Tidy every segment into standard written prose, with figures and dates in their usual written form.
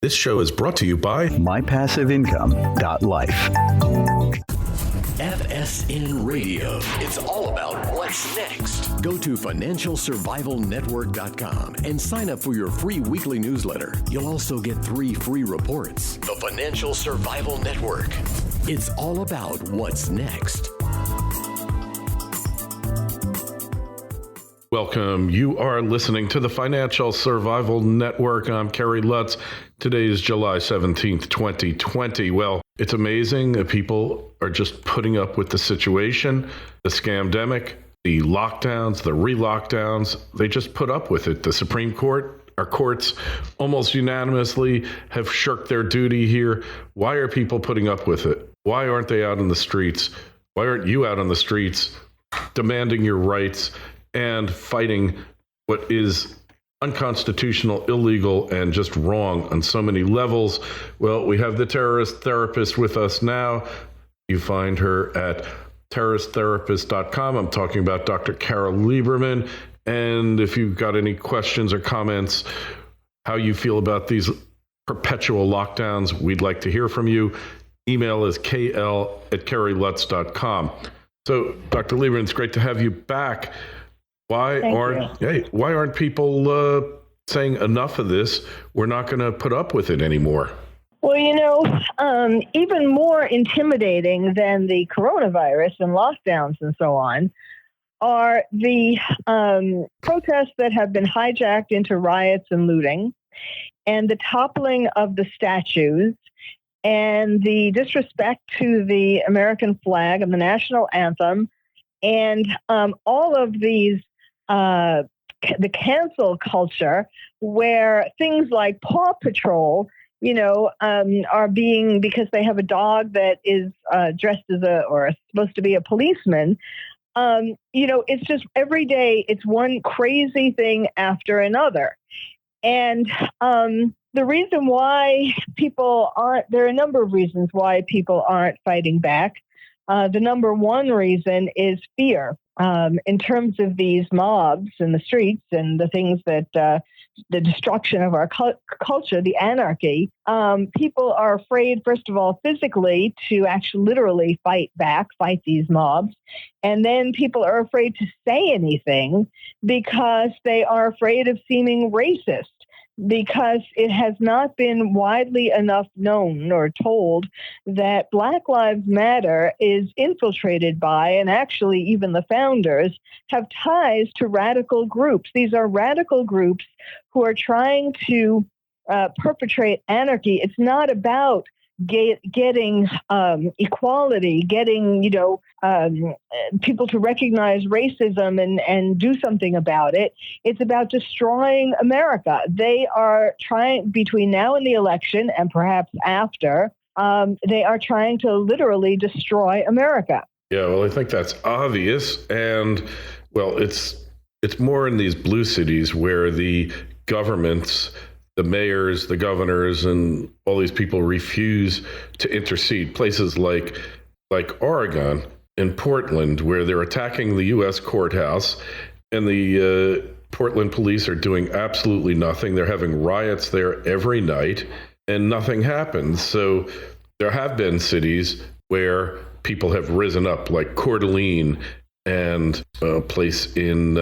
This show is brought to you by MyPassiveIncome.life. FSN Radio. It's all about what's next. Go to FinancialSurvivalNetwork.com and sign up for your free weekly newsletter. You'll also get 3 free reports. The Financial Survival Network. It's all about what's next. Welcome. You are listening to the Financial Survival Network. I'm Kerry Lutz. Today is July 17th, 2020. Well, it's amazing that people are just putting up with the situation, the scamdemic, the lockdowns, the re-lockdowns. They just put up with it. The Supreme Court, our courts almost unanimously have shirked their duty here. Why are people putting up with it? Why aren't they out on the streets? Why aren't you out on the streets demanding your rights and fighting what is unconstitutional, illegal, and just wrong on so many levels? Well, we have the terrorist therapist with us now. You find her at terroristtherapist.com. I'm talking about Dr. Carole Lieberman. And if you've got any questions or comments, how you feel about these perpetual lockdowns, we'd like to hear from you. Email is kl@kerrylutz.com. So, Dr. Lieberman, it's great to have you back. Why aren't people saying enough of this? We're not going to put up with it anymore. Well, even more intimidating than the coronavirus and lockdowns and so on are the protests that have been hijacked into riots and looting, and the toppling of the statues, and the disrespect to the American flag and the national anthem, and all of these the cancel culture, where things like Paw-Patrol, are being, because they have a dog that is dressed as supposed to be a policeman. It's just every day it's one crazy thing after another. And the reason why there are a number of reasons why people aren't fighting back. The number one reason is fear. In terms of these mobs in the streets and the things that the destruction of our culture, the anarchy, people are afraid, first of all, physically to actually literally fight these mobs. And then people are afraid to say anything because they are afraid of seeming racist, because it has not been widely enough known or told that Black Lives Matter is infiltrated by, and actually even the founders have ties to radical groups. These are radical groups who are trying to perpetrate anarchy. It's not about getting equality, getting people to recognize racism and do something about it. It's about destroying America. They are trying, between now and the election, and perhaps after, they are trying to literally destroy America. Yeah, well, I think that's obvious. And, well, it's more in these blue cities where the governments, the mayors, the governors, and all these people refuse to intercede. Places like Oregon and Portland, where they're attacking the U.S. courthouse, and the Portland police are doing absolutely nothing. They're having riots there every night, and nothing happens. So there have been cities where people have risen up, like Coeur d'Alene and a place in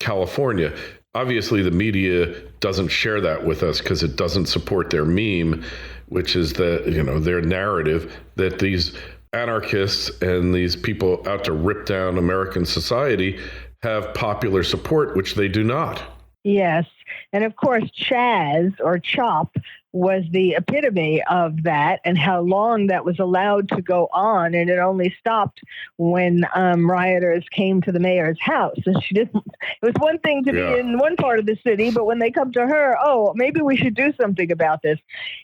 California. Obviously, the media doesn't share that with us because it doesn't support their meme, which is their narrative that these anarchists and these people out to rip down American society have popular support, which they do not. Yes. And of course, Chaz or Chop was the epitome of that, and how long that was allowed to go on. And it only stopped when rioters came to the mayor's house. And she didn't, it was one thing to be in one part of the city, but when they come to her, maybe we should do something about this.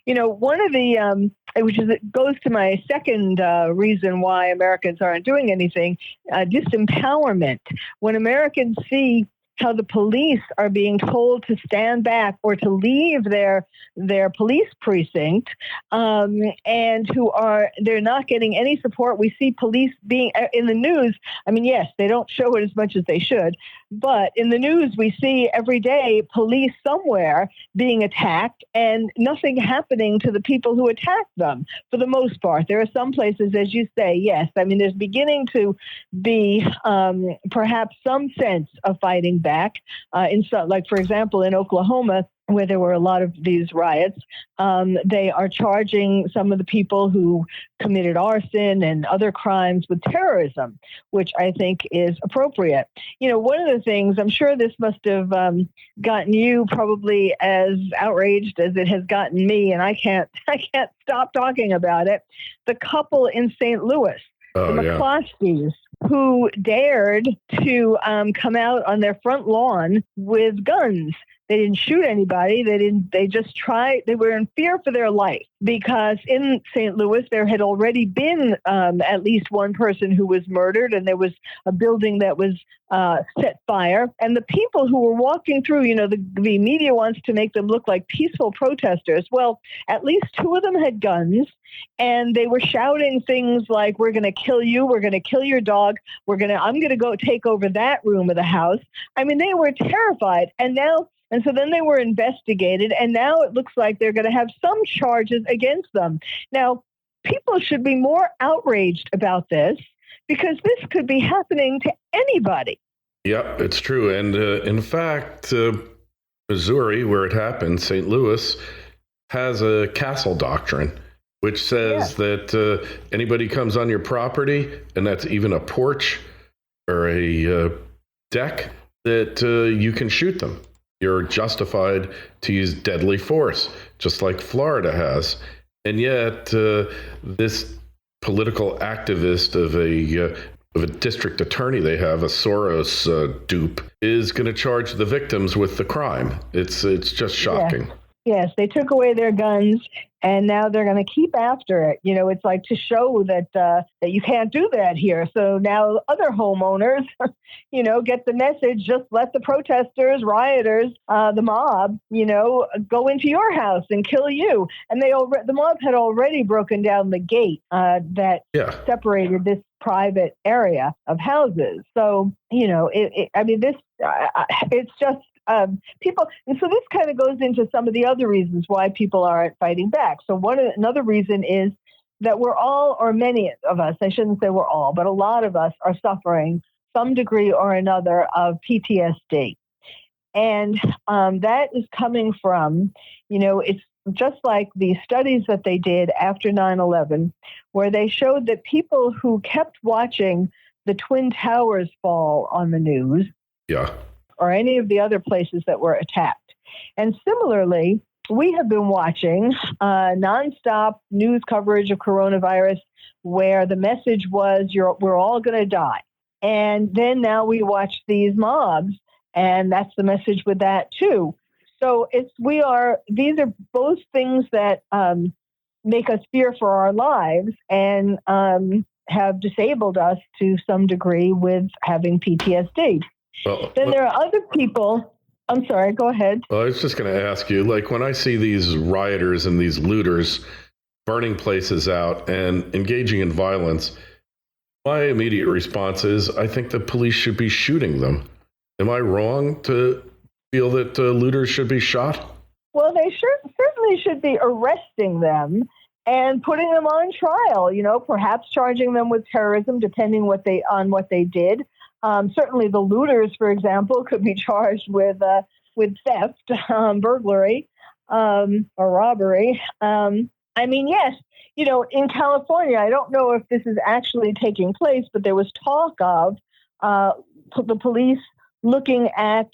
One of the, it goes to my second reason why Americans aren't doing anything, disempowerment. When Americans see how the police are being told to stand back or to leave their police precinct, and they're not getting any support. We see police being in the news. I mean, yes, they don't show it as much as they should, But in the news, we see every day police somewhere being attacked and nothing happening to the people who attack them for the most part. There are some places, as you say, yes. I mean, there's beginning to be perhaps some sense of fighting back. Like, for example, in Oklahoma, where there were a lot of these riots, they are charging some of the people who committed arson and other crimes with terrorism, which I think is appropriate. You know, one of the things, I'm sure this must have gotten you probably as outraged as it has gotten me, and I can't stop talking about it. The couple in St. Louis, the McCloskeys, who dared to come out on their front lawn with guns. They didn't shoot anybody. They just tried. They were in fear for their life because in St. Louis, there had already been at least one person who was murdered, and there was a building that was set fire. And the people who were walking through, you know, the media wants to make them look like peaceful protesters. Well, at least two of them had guns, and they were shouting things like, "We're going to kill you. We're going to kill your dog. I'm going to go take over that room of the house." I mean, they were terrified. And so then they were investigated, and now it looks like they're going to have some charges against them. Now, people should be more outraged about this because this could be happening to anybody. Yeah, it's true. And in fact, Missouri, where it happened, St. Louis, has a castle doctrine, which says that anybody comes on your property, and that's even a porch or a deck, that you can shoot them. You're justified to use deadly force, just like Florida has. And yet, this political activist of a district attorney they have, a Soros dupe, is going to charge the victims with the crime. It's just shocking. Yeah. Yes, they took away their guns, and now they're going to keep after it. You know, it's like to show that that you can't do that here. So now other homeowners, you know, get the message: just let the protesters, rioters, the mob, you know, go into your house and kill you. And the mob had already broken down the gate that separated this private area of houses. So, you know, it's just. People, and so this kind of goes into some of the other reasons why people aren't fighting back. So another reason is that we're all, or many of us, I shouldn't say we're all, but a lot of us are suffering some degree or another of PTSD. And that is coming from, you know, it's just like the studies that they did after 9/11, where they showed that people who kept watching the Twin Towers fall on the news, or any of the other places that were attacked. And similarly, we have been watching nonstop news coverage of coronavirus where the message was, we're all going to die. And then now we watch these mobs, and that's the message with that too. So these are both things that make us fear for our lives and have disabled us to some degree with having PTSD. Well, then there are other people. I'm sorry, go ahead. Well, I was just going to ask you, like when I see these rioters and these looters burning places out and engaging in violence, my immediate response is I think the police should be shooting them. Am I wrong to feel that looters should be shot? Well, they certainly should be arresting them and putting them on trial, you know, perhaps charging them with terrorism, depending on what they did. Certainly the looters, for example, could be charged with theft, burglary, or robbery. I mean, yes, you know, in California, I don't know if this is actually taking place, but there was talk of the police looking at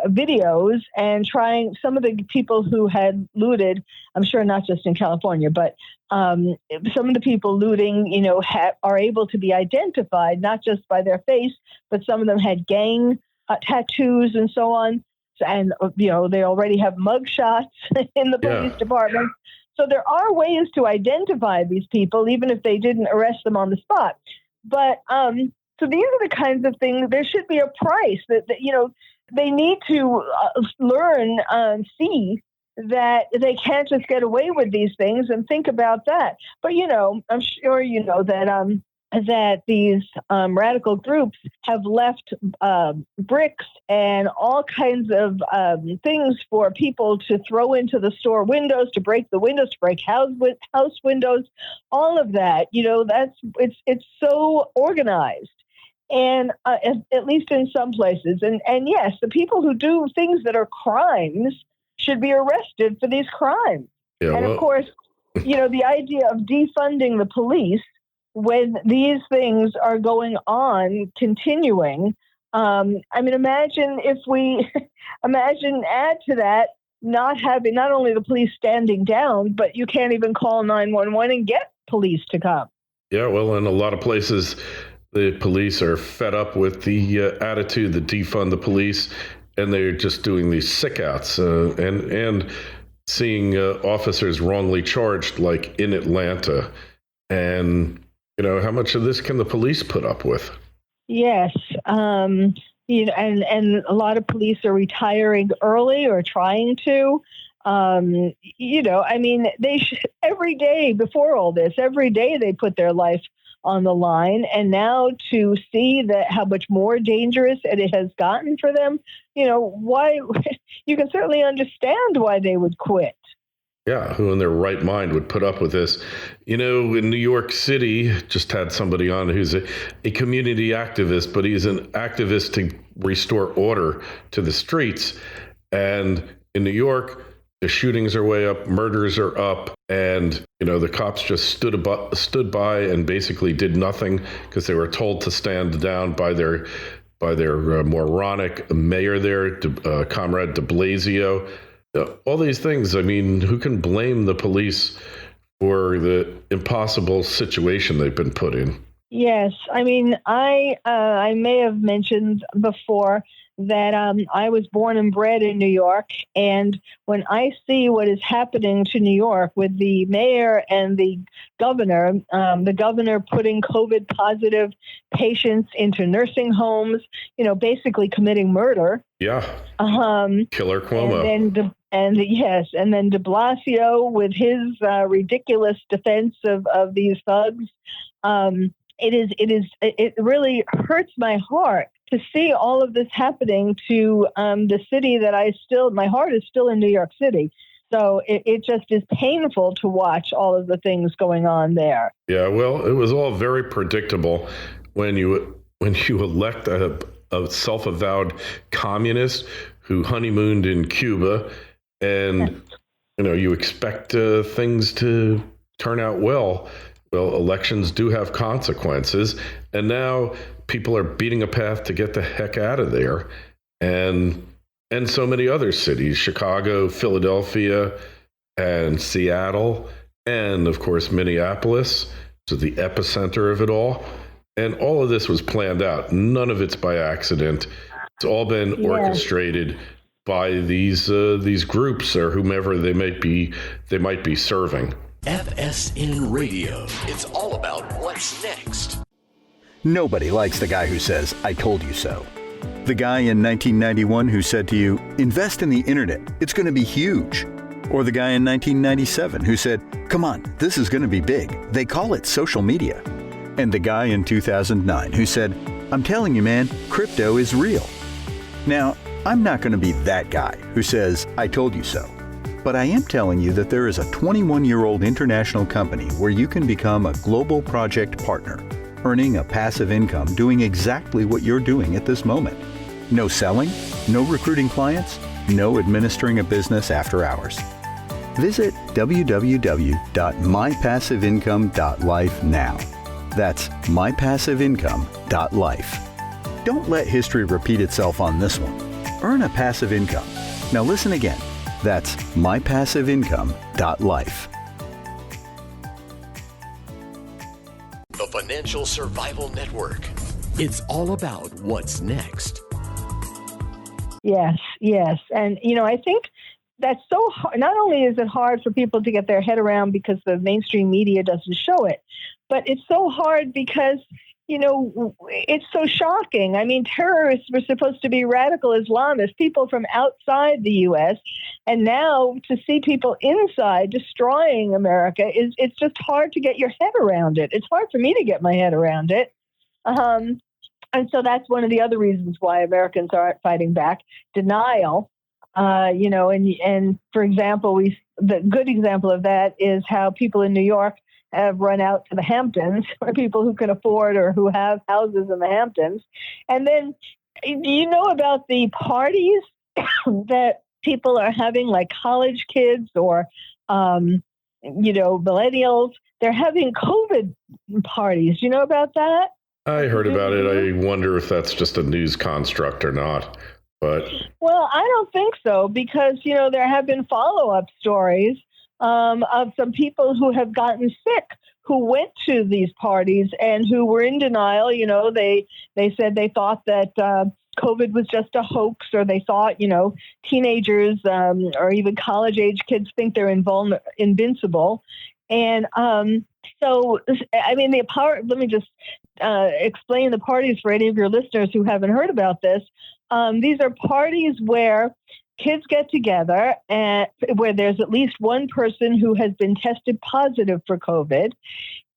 videos and trying, some of the people who had looted, I'm sure not just in California, but some of the people looting, you know, are able to be identified, not just by their face, but some of them had gang tattoos and so on. And, you know, they already have mugshots in the police department. So there are ways to identify these people, even if they didn't arrest them on the spot. But so these are the kinds of things, there should be a price that you know, they need to learn, see that they can't just get away with these things and think about that. But, you know, I'm sure you know that that these radical groups have left bricks and all kinds of things for people to throw into the store windows, to break the windows, to break house windows, all of that. It's so organized. And at least in some places. And yes, the people who do things that are crimes should be arrested for these crimes. Yeah, and of course, the idea of defunding the police when these things are going on, continuing. Imagine if add to that, not only the police standing down, but you can't even call 911 and get police to come. Yeah, well, in a lot of places, the police are fed up with the attitude that defund the police, and they're just doing these sick outs and seeing officers wrongly charged, like in Atlanta. And, how much of this can the police put up with? Yes. And a lot of police are retiring early or trying to. They every day before all this, every day they put their life on the line, and now to see that how much more dangerous it has gotten for them, why you can certainly understand why they would quit. Yeah, who in their right mind would put up with this? In New York City, just had somebody on who's a community activist, but he's an activist to restore order to the streets. And in New York, the shootings are way up, murders are up, and the cops just stood by and basically did nothing because they were told to stand down by their moronic mayor there, Comrade de Blasio. All these things. Who can blame the police for the impossible situation they've been put in? Yes, I may have mentioned before that I was born and bred in New York, and when I see what is happening to New York with the mayor and the governor putting COVID positive patients into nursing homes, basically committing murder. Yeah. Killer Cuomo. And then de Blasio with his ridiculous defense of these thugs. It really hurts my heart to see all of this happening to the city that my heart is still in New York City. So it just is painful to watch all of the things going on there. Yeah, well, it was all very predictable when you elect a self-avowed communist who honeymooned in Cuba, and you expect things to turn out well. Well, elections do have consequences, and now people are beating a path to get the heck out of there. And so many other cities, Chicago, Philadelphia, and Seattle, and of course, Minneapolis, which is the epicenter of it all. And all of this was planned out. None of it's by accident. It's all been orchestrated by these groups or whomever they might be serving. FSN Radio. It's all about what's next. Nobody likes the guy who says, "I told you so." The guy in 1991 who said to you, "Invest in the internet, it's going to be huge." Or the guy in 1997 who said, "Come on, this is going to be big. They call it social media." And the guy in 2009 who said, "I'm telling you, man, crypto is real." Now, I'm not going to be that guy who says, "I told you so." But I am telling you that there is a 21-year-old international company where you can become a global project partner, earning a passive income doing exactly what you're doing at this moment. No selling, no recruiting clients, no administering a business after hours. Visit www.mypassiveincome.life now. That's mypassiveincome.life. Don't let history repeat itself on this one. Earn a passive income. Now listen again. That's mypassiveincome.life. The Financial Survival Network. It's all about what's next. Yes. And, I think that's so hard. Not only is it hard for people to get their head around because the mainstream media doesn't show it, but it's so hard because, it's so shocking. I mean, terrorists were supposed to be radical Islamists, people from outside the U.S., and now to see people inside destroying America it's just hard to get your head around it. It's hard for me to get my head around it. And so that's one of the other reasons why Americans aren't fighting back. Denial, and for example, the good example of that is how people in New York have run out to the Hamptons, or people who can afford or who have houses in the Hamptons. And then, do you know about the parties that people are having, like college kids or, millennials? They're having COVID parties. Do you know about that? I heard about it. I wonder if that's just a news construct or not. But well, I don't think so, because, there have been follow-up stories of some people who have gotten sick, who went to these parties and who were in denial. They said they thought that COVID was just a hoax, or they thought, teenagers or even college-age kids think they're invincible. And so, I mean, let me just explain the parties for any of your listeners who haven't heard about this. These are parties where kids get together and where there's at least one person who has been tested positive for COVID,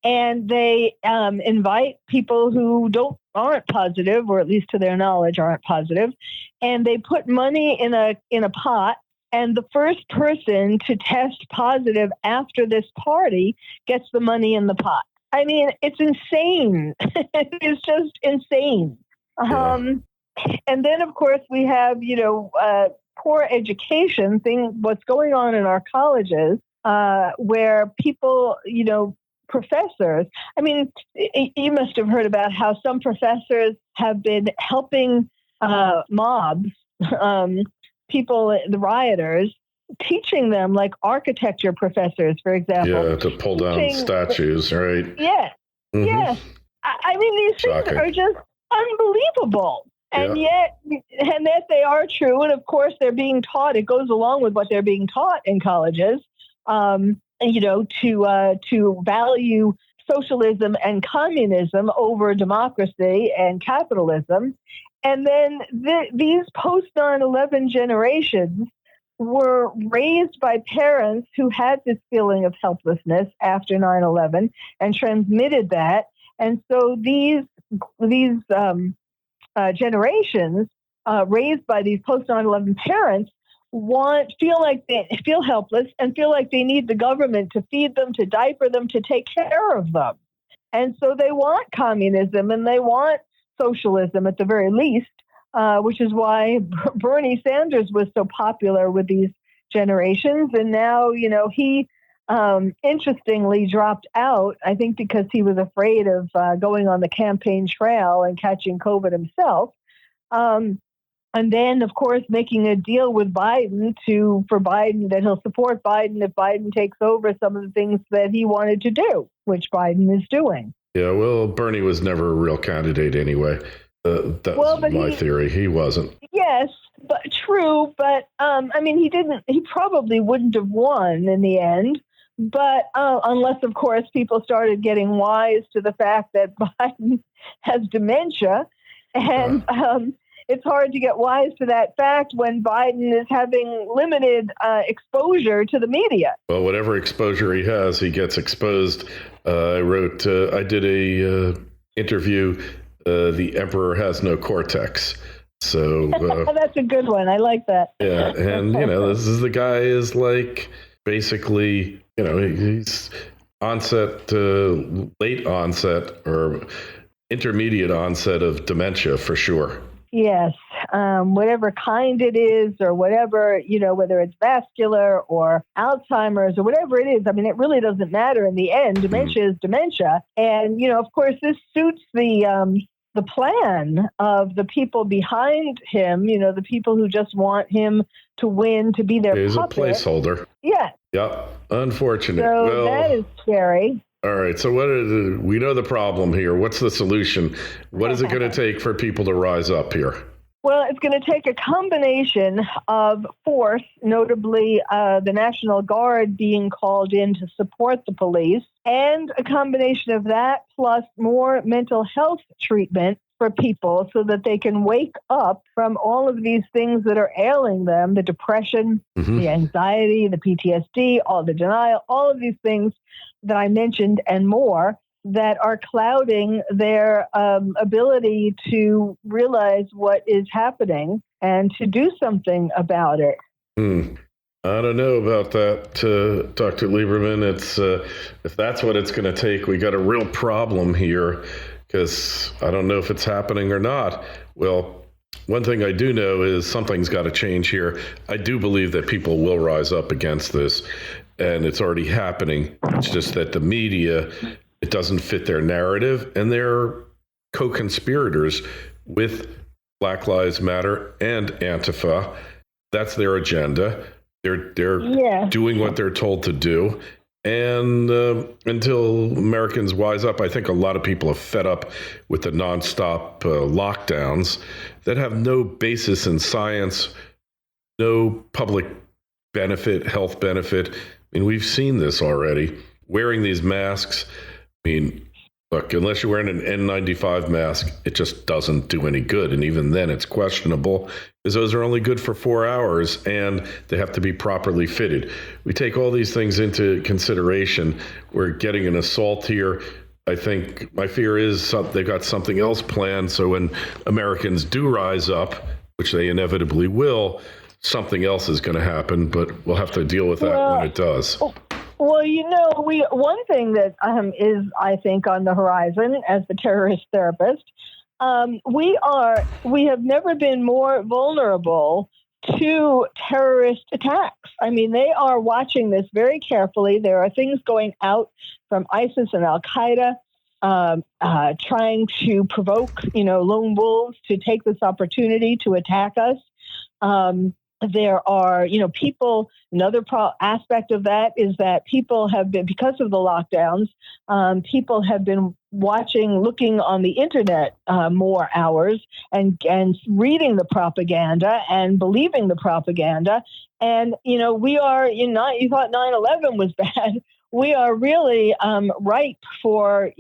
and they invite people who aren't positive, or at least to their knowledge aren't positive, and they put money in a pot, and the first person to test positive after this party gets the money in the pot. I mean, it's insane. It's just insane. yeah. And then, of course, we have, poor education what's going on in our colleges, where people, professors, I mean, you must have heard about how some professors have been helping mobs, people, the rioters, teaching them, like architecture professors, for example. Yeah, to pull down statues, right? Yeah, Mm-hmm. yeah. I mean, these things are just unbelievable. And yet they are true. And of course, they're being taught. It goes along with what they're being taught in colleges, to value socialism and communism over democracy and capitalism. And then these post 9/11 generations were raised by parents who had this feeling of helplessness after 9/11 and transmitted that. And so these generations raised by these post 9/11 parents feel helpless and feel like they need the government to feed them, to diaper them, to take care of them. And so they want communism and they want socialism at the very least, which is why Bernie Sanders was so popular with these generations. And now, he interestingly dropped out, I think because he was afraid of going on the campaign trail and catching COVID himself. And then, of course, making a deal with Biden that he'll support Biden if Biden takes over some of the things that he wanted to do, which Biden is doing. Yeah, well, Bernie was never a real candidate anyway. That's my theory. He wasn't. Yes, but true. But he probably wouldn't have won in the end. But unless, of course, people started getting wise to the fact that Biden has dementia. And it's hard to get wise to that fact when Biden is having limited exposure to the media. Well, whatever exposure he has, he gets exposed. I did a interview, The Emperor Has No Cortex. So that's a good one. I like that. Yeah. And, this is the guy is like basically, he's late onset or intermediate onset of dementia for sure. Yes, whatever kind it is or whatever, whether it's vascular or Alzheimer's or whatever it is. I mean, it really doesn't matter in the end. Dementia is dementia. And, of course, this suits the plan of the people behind him, the people who just want him to win, to be their He's puppet. a placeholder. Yeah. Yeah, unfortunate. So that is scary. All right. So we know the problem here. What's the solution? What is it going to take for people to rise up here? Well, it's going to take a combination of force, notably the National Guard being called in to support the police, and a combination of that plus more mental health treatment for people so that they can wake up from all of these things that are ailing them, the depression, the anxiety, the PTSD, all the denial, all of these things that I mentioned and more that are clouding their ability to realize what is happening and to do something about it. I don't know about that, Dr. Lieberman. It's if that's what it's going to take, we got a real problem here, because I don't know if it's happening or not. Well, one thing I do know is something's got to change here. I do believe that people will rise up against this, and it's already happening. It's just that the media, it doesn't fit their narrative, and they're co-conspirators with Black Lives Matter and Antifa. That's their agenda. They're doing what they're told to do. And until Americans wise up, I think a lot of people are fed up with the nonstop lockdowns that have no basis in science, no public benefit, health benefit. I mean, we've seen this already. Wearing these masks, I mean, look, unless you're wearing an N95 mask, it just doesn't do any good. And even then, it's questionable because those are only good for 4 hours and they have to be properly fitted. We take all these things into consideration. We're getting an assault here. I think my fear is they've got something else planned. So when Americans do rise up, which they inevitably will, something else is going to happen, but we'll have to deal with that when it does. Well, one thing that is, I think, on the horizon as the terrorist therapist, we have never been more vulnerable to terrorist attacks. I mean, they are watching this very carefully. There are things going out from ISIS and Al-Qaeda trying to provoke, lone wolves to take this opportunity to attack us. There are, people, another aspect of that is that people have been, because of the lockdowns, people have been looking on the internet more hours and reading the propaganda and believing the propaganda. And, we are, you thought 9/11 was bad. We are really ripe for,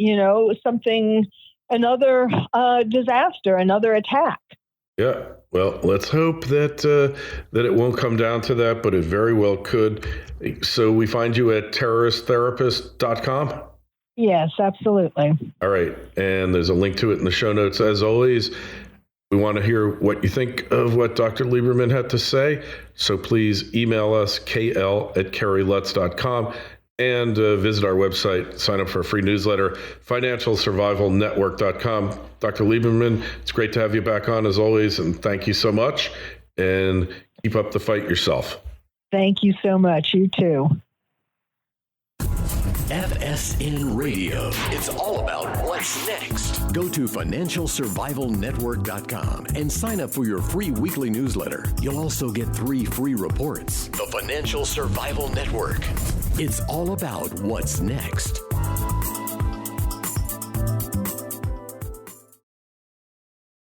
another disaster, another attack. Yeah, well, let's hope that it won't come down to that, but it very well could. So we find you at terroristtherapist.com? Yes, absolutely. All right, and there's a link to it in the show notes. As always, we want to hear what you think of what Dr. Lieberman had to say, so please email us, kl@carolelutz.com. And visit our website, sign up for a free newsletter, financialsurvivalnetwork.com. Dr. Lieberman, it's great to have you back on as always, and thank you so much. And keep up the fight yourself. Thank you so much. You too. FSN Radio. It's all about what's next. Go to financialsurvivalnetwork.com and sign up for your free weekly newsletter. You'll also get 3 free reports. The Financial Survival Network. It's all about what's next.